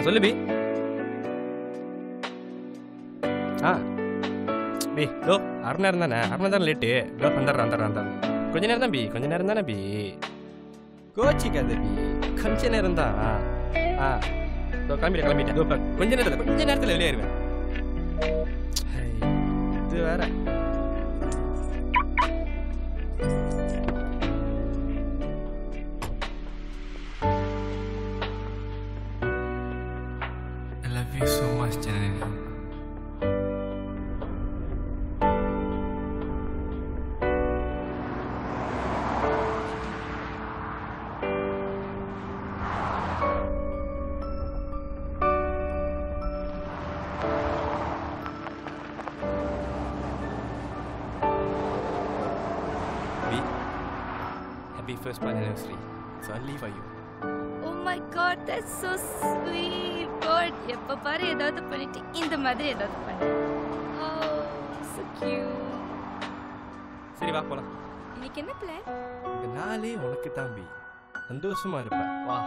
சொல்லு B. B to அரை நேரம் தானே, அரை மணி நேரம் லேட்டு. டோ வந்துடுறேன். கொஞ்ச நேரம் தான் பி, கொஞ்ச நேரம் தானே பி. கோச்சிக்காத பி, கொஞ்ச நேரம் தான். கிளம்பிட்டேன். கொஞ்ச நேரத்தில் வெளியேறுவேன். இது வேற. I love you so much, Janani. Happy first anniversary. So I'll leave for you. Oh my god, that's so sweet. God, எப்ப பாரு ஏதாவது பண்ணிட்டு இந்த மாதிரி ஏதாவது பண்ணு. Oh, so cute. சரி வா போலாம். இன்னைக்கு என்ன பிளான்? இந்த நாளே உனக்கு தான் பி. சந்தோஷமா இருப்ப. வா.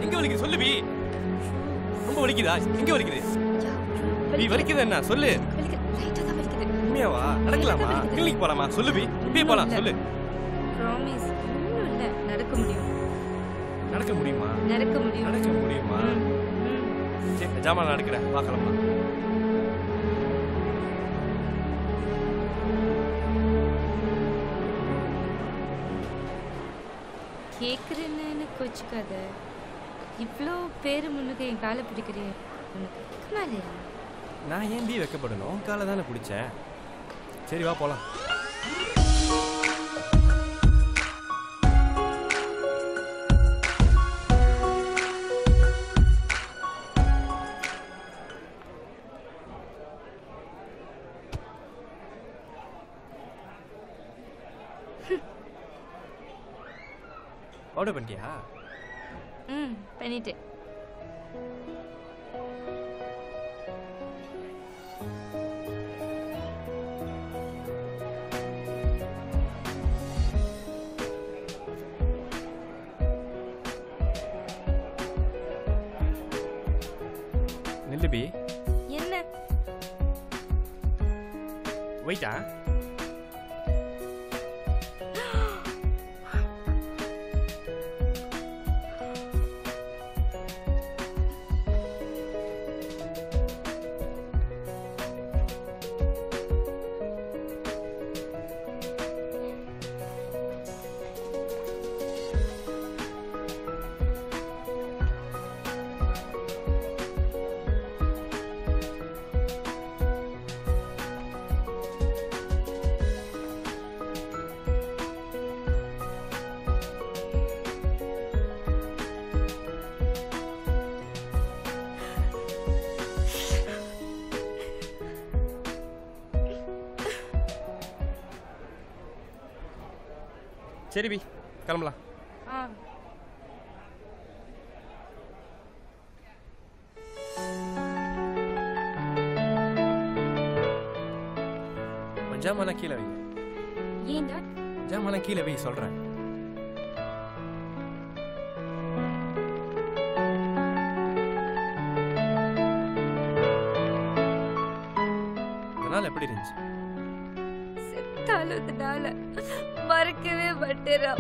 எங்க வலிக்குது சொல்லு பி. ரொம்ப வலிக்குதா? எங்க வலிக்குது? பி வலிக்குது என்ன சொல்லு. லைட்டா தான் வலிக்குது. உண்மையாவா? நடக்கலாமா? கிளினிக் போலாமா? சொல்லு பி. இப்பவே போலாம் சொல்லு. ப்ராமிஸ். ஒண்ணும் இல்ல, நடக்க முடியும். நடக்க முடியுமா? நடக்க முடியும். நடக்க முடியுமா? சரி ஜாமான் நடக்கிறேன். வா கிளம்பலாம். கேக்குறேன்னு கோச்சுக்காத. இவ்வளோ பேரு முன்னுக்கு என் காலை பிடிக்கிறேன். உனக்கு வெக்கமா இல்லையா? நான் ஏன் பி வைக்கப்படணும்? காலை தானே பிடிச்சேன். சரி வா போலாம். ஆர்டர் பண்ணிட்டியா? பண்ணிட்டேன். நில்லு பி. என்ன? வெயிட்டா? சரி பி கிளம்பலாம். ஜாமான் கீழே வை. ஏன்டா? ஜாமான் கீழே வை சொல்றேன். அதனால எப்படி இருந்துச்சு? செத்தாலதுனால மறக்கவே மாட்டேறா.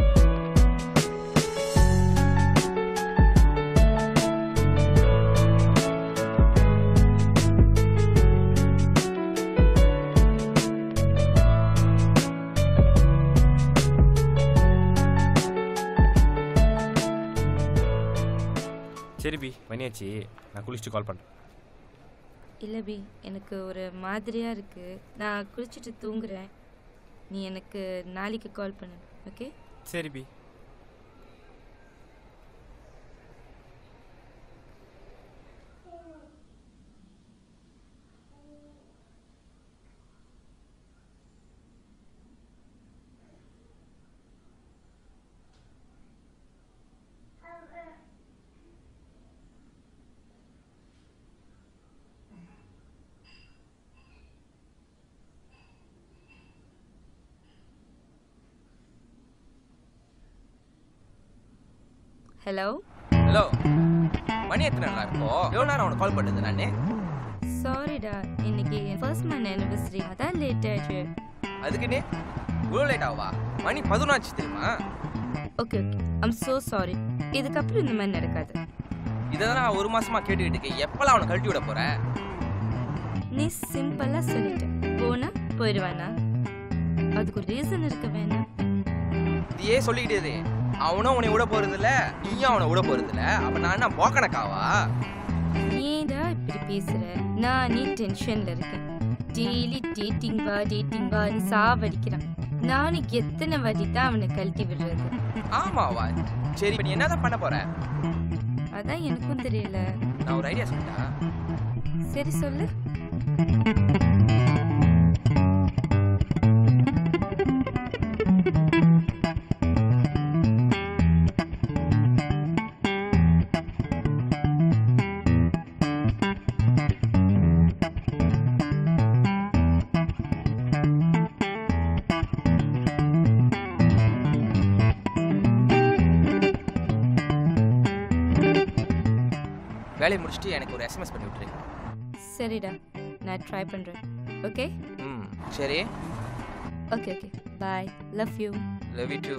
சரி பி, மணியாச்சு, நான் குளிச்சுட்டு கால் பண்ணுறேன். இல்லை பி, எனக்கு ஒரு மாதிரியாக இருக்குது. நான் குளிச்சுட்டு தூங்குறேன். நீ எனக்கு நாளைக்கு கால் பண்ணு. ஓகே? சரி பி. ஹலோ ஹலோ, மணி எத்தனை நாள் இப்போ? எவ்வளோ நேரம் அவனுக்கு கால் பண்ணுது நானே? சாரிடா, இன்னைக்கு என் ஃபர்ஸ்ட் மந்த் ஆனிவர்சரி, அதான் லேட் ஆயிடுச்சு. அதுக்குன்னே இவ்வளோ லேட் ஆவா? மணி 11 ஆச்சு தெரியுமா? Okay okay, I'm so sorry. இதுக்கப்புறம் இந்த மாதிரி நடக்காது. இதை தான் நான் 1 மாசமா கேட்டுக்கிட்டு இருக்கேன். எப்பெல்லாம் அவனை கழட்டி விட போற? நீ சிம்பிளாக சொல்லிட்ட. போனா போயிடுவானா? அதுக்கு ஒரு ரீசன் இருக்க வேணாம். இதையே சொல்லிக்கிட்டே அவனும் உன்னை விட போறது இல்ல, நீயும் அவனை விட போறது இல்ல. அப்ப நான் என்ன போக்கணக்காவா? ஏன்டா இப்படி பேசுற? நானே டென்ஷன்ல இருக்கேன். டெய்லி டேட்டிங் வான்னு சாவடிக்கிறான். நானும் எத்தனை வாட்டி தான் அவனை கழட்டி விடுறது? ஆமாவா? சரி, இப்ப நீ என்னதான் பண்ண போற? அதான் எனக்கும் தெரியல. நான் ஒரு ஐடியா சொல்லிட்டா. சரி சொல்லு. வேலையை முடிச்சுட்டு எனக்கு ஒரு SMS பண்ணி விட்டுரு. சரிடா, நான் ட்ரை பண்றேன். ஓகே? சரி. Okay okay, bye. Love you. Love you too.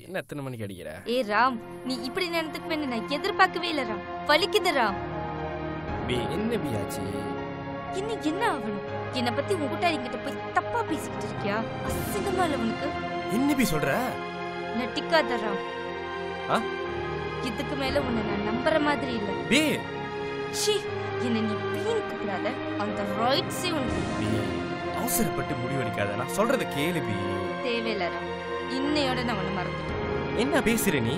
என்ன எத்தனை மணிக்கு அடிக்கிற? ஏ ராம், நீ இப்படி நடந்துக்குவேன்னு நான் எதிர்பார்க்கவே இல்லை ராம். வலிக்குது ராம். பி, என்ன பி ஆச்சு? இன்னும் என்ன ஆகணும்? என்னை பத்தி உன் கூட்டாளிங்கிட்ட போய் தப்பா பேசிக்கிட்டு இருக்கியா? அசிங்கமா இல்ல உனக்கு? என்ன பி சொல்ற? நட்டிக்காத ராம். இதுக்கு மேல உன்னை நான் நம்புற மாதிரி இல்ல. பி, ச்சீ, என்ன நீ பீன் கூப்பிடாத. அந்த ரைட்ஸே உனக்கு. பி, அவசரப்பட்டு முடிவெடுக்காத. நான் சொல்றத கேளு பி. தேவையில்ல ராம். இன்னையோட நான் உன்னை மறந்துட்டேன். என்ன பேசுற நீ?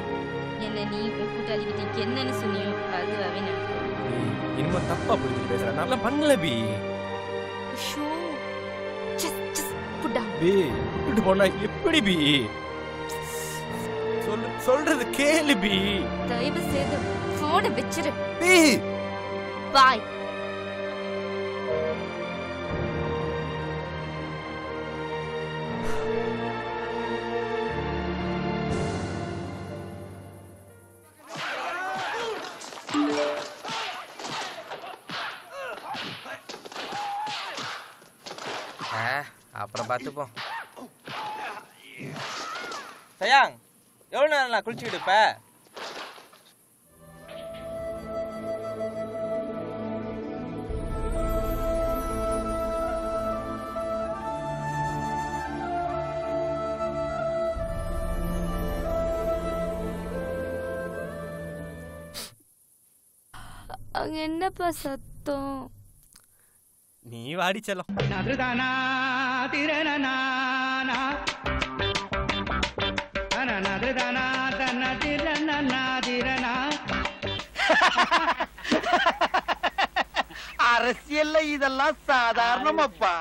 என்ன நீ உன் கூட்டாளிகிட்ட என்னன்னு சொன்னியோ அதுவாவே நடக்கும். இனிமே தப்பா புரிஞ்சுட்டு பேசுற. நல்லா பண்ணல B. So just put B, இப்படி போனா எப்படி பி? சொல்றது கேளு பி. தயவு செய்து போனை வச்சிரு பி. பாய். அப்புறம் பார்த்துப்போம். சயாங், எவ்வளோ நேரம் நான் குளிச்சுக்கிட்டு இருப்ப? அங்க என்னப்பா சத்தம்? நீ வாடி செல்லம். அரசியல்ல இதெல்லாம் சாதாரணமாப்பா.